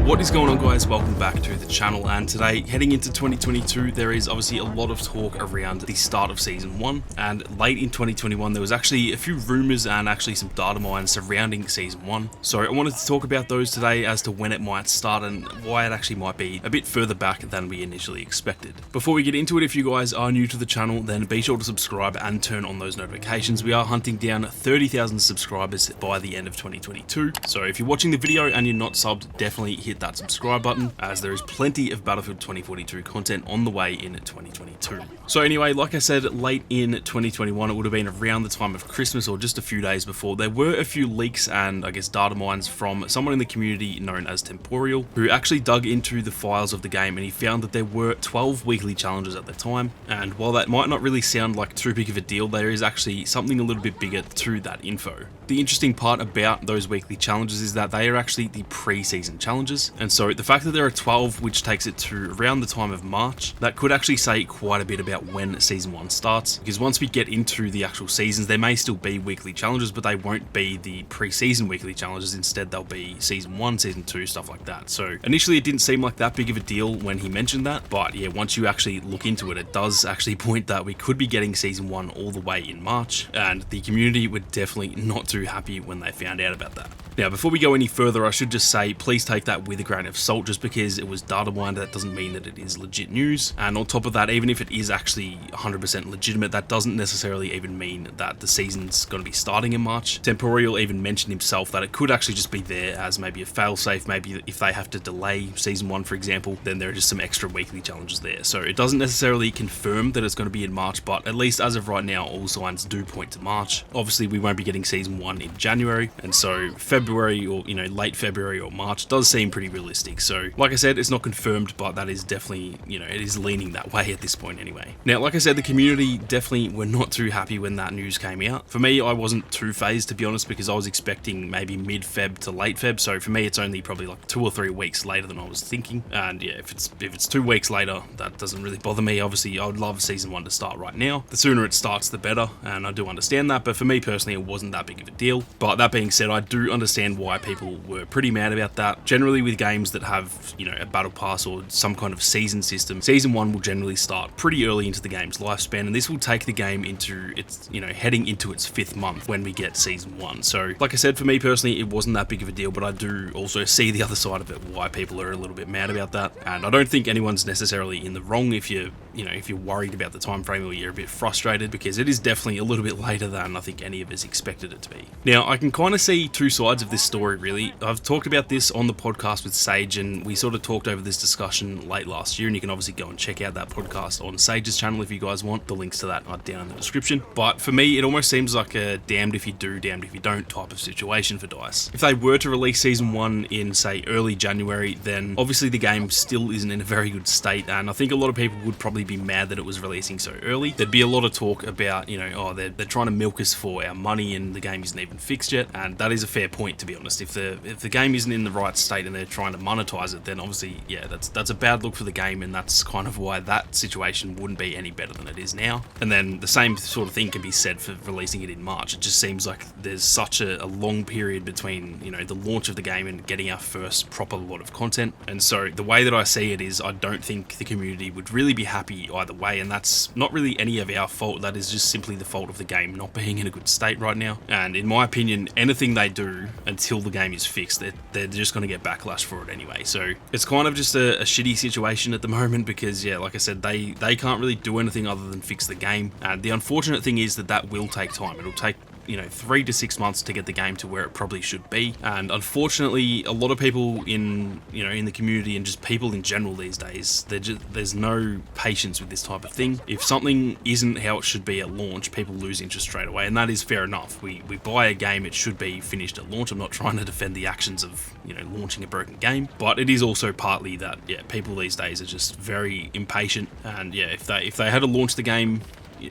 What is going on, guys? Welcome back to the channel, and today, heading into 2022, there is obviously a lot of talk around the start of Season 1, and late in 2021 there was actually a few rumours and actually some data mines surrounding Season 1, so I wanted to talk about those today as to when it might start and why it actually might be a bit further back than we initially expected. Before we get into it, if you guys are new to the channel, then be sure to subscribe and turn on those notifications. We are hunting down 30,000 subscribers by the end of 2022, so if you're watching the video and you're not subbed, definitely hit that subscribe button, as there is plenty of Battlefield 2042 content on the way in 2022. So anyway, like I said, late in 2021, it would have been around the time of Christmas or just a few days before, there were a few leaks and I guess data mines from someone in the community known as Temporal, who actually dug into the files of the game and he found that there were 12 weekly challenges at the time, and while that might not really sound like too big of a deal, there is actually something a little bit bigger to that info. The interesting part about those weekly challenges is that they are actually the pre-season challenges, and so the fact that there are 12, which takes it to around the time of March, that could actually say quite a bit about when Season 1 starts, because once we get into the actual seasons, there may still be weekly challenges, but they won't be the pre-season weekly challenges. Instead, they'll be Season 1, Season 2, stuff like that. So initially it didn't seem like that big of a deal when he mentioned that, but yeah, once you actually look into it, it does actually point that we could be getting Season 1 all the way in March, and the community were definitely not too happy when they found out about that. Now, before we go any further, I should just say, please take that with a grain of salt. Just because it was data mined, that doesn't mean that it is legit news. And on top of that, even if it is actually 100% legitimate, that doesn't necessarily even mean that the season's going to be starting in March. Temporal even mentioned himself that it could actually just be there as maybe a failsafe. Maybe if they have to delay Season 1, for example, then there are just some extra weekly challenges there. So it doesn't necessarily confirm that it's going to be in March, but at least as of right now, all signs do point to March. Obviously, we won't be getting Season 1 in January, and so February or, late February or March does seem pretty realistic. So like I said, it's not confirmed, but that is definitely, it is leaning that way at this point anyway. Now, like I said, the community definitely were not too happy when that news came out. For me, I wasn't too phased, to be honest, because I was expecting maybe mid-Feb to late Feb. So for me, it's only probably like 2 or 3 weeks later than I was thinking. And yeah, if it's 2 weeks later, that doesn't really bother me. Obviously, I would love Season 1 to start right now. The sooner it starts, the better, and I do understand that. But for me personally, it wasn't that big of a deal. But that being said, I do understand why people were pretty mad about that. Generally, with games that have, a battle pass or some kind of season system, Season 1 will generally start pretty early into the game's lifespan, and this will take the game into its, heading into its 5th month when we get Season 1. So, like I said, for me personally, it wasn't that big of a deal, but I do also see the other side of it, why people are a little bit mad about that. And I don't think anyone's necessarily in the wrong if you're, if you're worried about the time frame or you're a bit frustrated, because it is definitely a little bit later than I think any of us expected it to be. Now, I can kind of see two sides of this story, really. I've talked about this on the podcast with Sage, and we sort of talked over this discussion late last year, and you can obviously go and check out that podcast on Sage's channel if you guys want. The links to that are down in the description. But for me, it almost seems like a damned if you do, damned if you don't type of situation for DICE. If they were to release Season 1 in, say, early January, then obviously the game still isn't in a very good state, and I think a lot of people would probably be mad that it was releasing so early. There'd be a lot of talk about, they're trying to milk us for our money and the game isn't even fixed yet, and that is a fair point, to be honest. If the game isn't in the right state and they're trying to monetize it, then obviously, yeah, that's a bad look for the game, and that's kind of why that situation wouldn't be any better than it is now. And then the same sort of thing can be said for releasing it in March. It just seems like there's such a long period between, the launch of the game and getting our first proper lot of content. And so the way that I see it is, I don't think the community would really be happy either way, and that's not really any of our fault. That is just simply the fault of the game not being in a good state right now. And in my opinion, anything they do until the game is fixed, they're just going to get backlash for it anyway. So it's kind of just a shitty situation at the moment, because yeah, like I said, they can't really do anything other than fix the game. And the unfortunate thing is that will take time. It'll take 3 to 6 months to get the game to where it probably should be. And unfortunately, a lot of people in the community and just people in general these days, there's no patience with this type of thing. If something isn't how it should be at launch, people lose interest straight away, and that is fair enough. We buy a game, it should be finished at launch. I'm not trying to defend the actions of launching a broken game, but it is also partly that people these days are just very impatient. And if they had to launch the game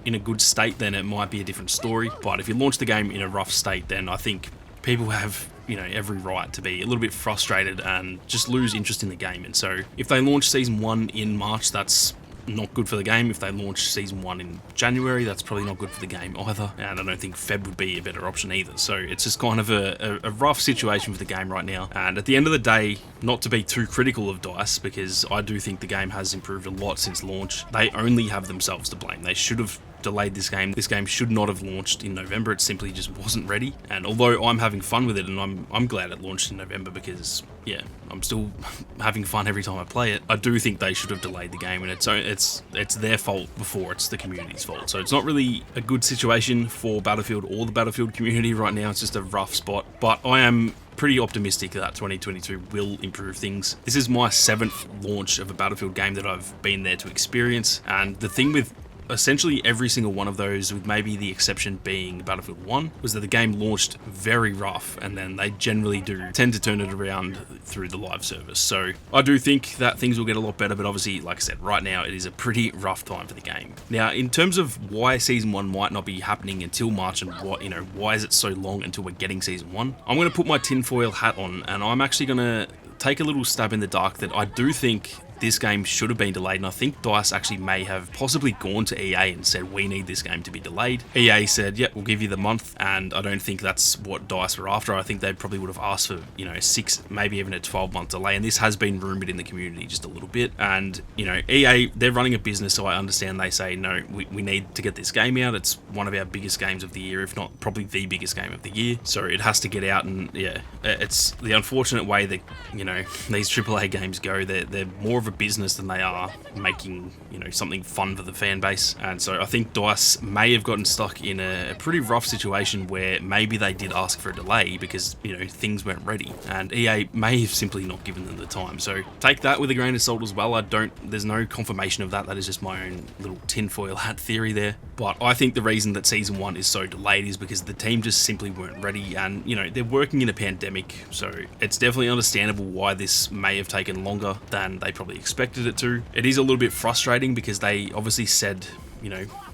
in a good state, then it might be a different story. But if you launch the game in a rough state, then I think people have every right to be a little bit frustrated and just lose interest in the game. And so if they launch Season 1 in March, that's not good for the game. If they launch Season 1 in January, that's probably not good for the game either, and I don't think Feb would be a better option either. So it's just kind of a rough situation for the game right now. And at the end of the day, not to be too critical of DICE, because I do think the game has improved a lot since launch, they only have themselves to blame. They should have delayed this game. This game should not have launched in November. It simply just wasn't ready. And although I'm having fun with it, and I'm glad it launched in November, because yeah, I'm still having fun every time I play it, I do think they should have delayed the game, and it's their fault before it's the community's fault. So it's not really a good situation for Battlefield or the Battlefield community right now. It's just a rough spot, but I am pretty optimistic that 2022 will improve things. This is my 7th launch of a Battlefield game that I've been there to experience, and the thing with essentially every single one of those, with maybe the exception being Battlefield 1, was that the game launched very rough, and then they generally do tend to turn it around through the live service. So I do think that things will get a lot better, but obviously, like I said, right now it is a pretty rough time for the game. Now, in terms of why Season 1 might not be happening until March, and why is it so long until we're getting Season 1, I'm going to put my tinfoil hat on, and I'm actually going to take a little stab in the dark that I do think this game should have been delayed, and I think DICE actually may have possibly gone to EA and said, we need this game to be delayed. EA said, yep, we'll give you the month, and I don't think that's what DICE were after. I think they probably would have asked for, 6, maybe even a 12-month delay, and this has been rumoured in the community just a little bit. And, EA, they're running a business, so I understand they say, no, we need to get this game out. It's one of our biggest games of the year, if not probably the biggest game of the year, so it has to get out. And yeah, it's the unfortunate way that, these AAA games go. They're more of a business than they are making something fun for the fan base. And so I think DICE may have gotten stuck in a pretty rough situation where maybe they did ask for a delay because things weren't ready, and EA may have simply not given them the time. So take that with a grain of salt as well. There's no confirmation of that. That is just my own little tinfoil hat theory there. But I think the reason that Season 1 is so delayed is because the team just simply weren't ready, and they're working in a pandemic, so it's definitely understandable why this may have taken longer than they probably expected it to. It is a little bit frustrating because they obviously said,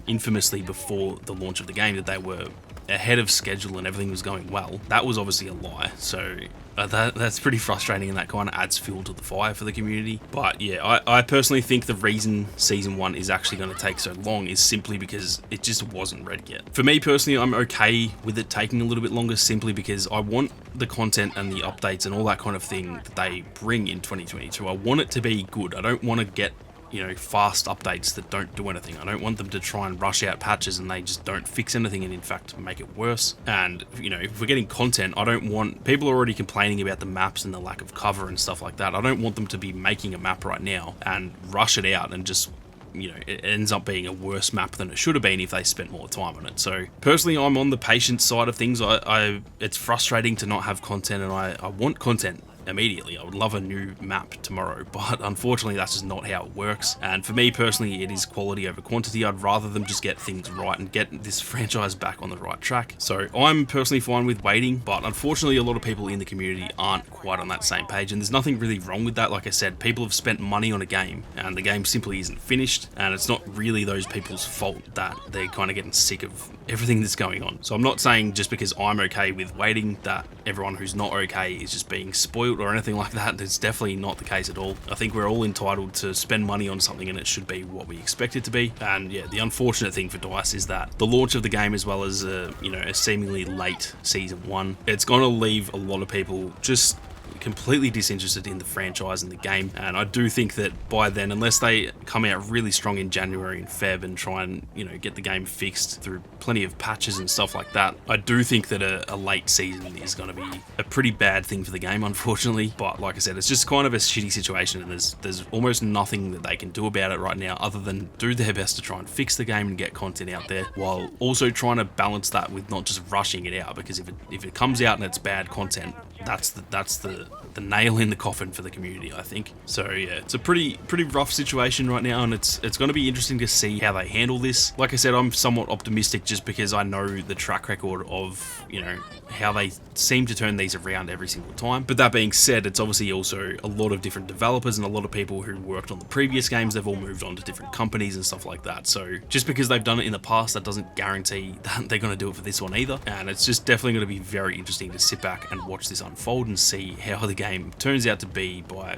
infamously before the launch of the game that they were ahead of schedule and everything was going well. That was obviously a lie, so that's pretty frustrating, and that kind of adds fuel to the fire for the community. But yeah, I personally think the reason Season 1 is actually going to take so long is simply because it just wasn't ready yet. For me personally, I'm okay with it taking a little bit longer, simply because I want the content and the updates and all that kind of thing that they bring in 2022. I want it to be good. I don't want to get fast updates that don't do anything. I don't want them to try and rush out patches and they just don't fix anything and in fact make it worse. And if we're getting content, I don't want people already complaining about the maps and the lack of cover and stuff like that. I don't want them to be making a map right now and rush it out and just it ends up being a worse map than it should have been if they spent more time on it. So personally, I'm on the patient side of things. It's frustrating to not have content, and I want content immediately. I would love a new map tomorrow, but unfortunately that's just not how it works. And for me personally, it is quality over quantity. I'd rather them just get things right and get this franchise back on the right track. So I'm personally fine with waiting, but unfortunately a lot of people in the community aren't quite on that same page, and there's nothing really wrong with that. Like I said, people have spent money on a game and the game simply isn't finished, and it's not really those people's fault that they're kind of getting sick of everything that's going on. So I'm not saying just because I'm okay with waiting that everyone who's not okay is just being spoiled or anything like that. That's definitely not the case at all. I think we're all entitled to spend money on something, and it should be what we expect it to be. And yeah, the unfortunate thing for DICE is that the launch of the game, as well as a seemingly late Season 1, it's going to leave a lot of people just completely disinterested in the franchise and the game. And I do think that by then, unless they come out really strong in January and Feb and try and get the game fixed through plenty of patches and stuff like that, I do think that a late season is going to be a pretty bad thing for the game, unfortunately. But like I said, it's just kind of a shitty situation, and there's almost nothing that they can do about it right now other than do their best to try and fix the game and get content out there, while also trying to balance that with not just rushing it out, because if it comes out and it's bad content, that's the nail in the coffin for the community, I think. So yeah, it's a pretty rough situation right now, and it's going to be interesting to see how they handle this. Like I said, I'm somewhat optimistic just because I know the track record of how they seem to turn these around every single time. But that being said, it's obviously also a lot of different developers and a lot of people who worked on the previous games. They've all moved on to different companies and stuff like that. So just because they've done it in the past, that doesn't guarantee that they're going to do it for this one either. And it's just definitely going to be very interesting to sit back and watch this unfold and see how the game turns out to be by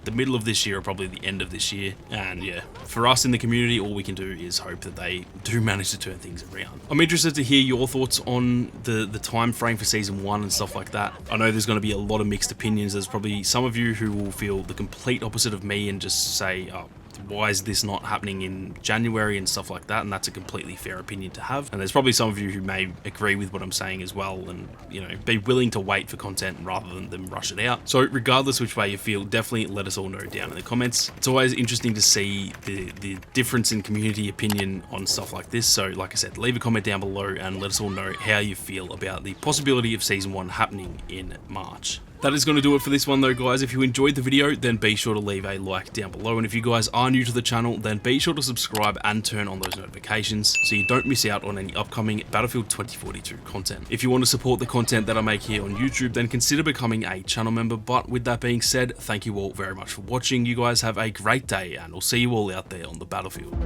the middle of this year or probably the end of this year. And yeah, for us in the community, all we can do is hope that they do manage to turn things around. I'm interested to hear your thoughts on the time frame for season 1 and stuff like that. I know there's going to be a lot of mixed opinions. There's probably some of you who will feel the complete opposite of me and just say, oh, why is this not happening in January and stuff like that? And that's a completely fair opinion to have. And there's probably some of you who may agree with what I'm saying as well, and you know, be willing to wait for content rather than them rush it out. So regardless which way you feel, definitely let us all know down in the comments. It's always interesting to see the difference in community opinion on stuff like this. So like I said, leave a comment down below and let us all know how you feel about the possibility of season 1 happening in March. That is going to do it for this one though, guys. If you enjoyed the video, then be sure to leave a like down below. And if you guys are new to the channel, then be sure to subscribe and turn on those notifications so you don't miss out on any upcoming Battlefield 2042 content. If you want to support the content that I make here on YouTube, then consider becoming a channel member. But with that being said, thank you all very much for watching. You guys have a great day, and I'll see you all out there on the battlefield.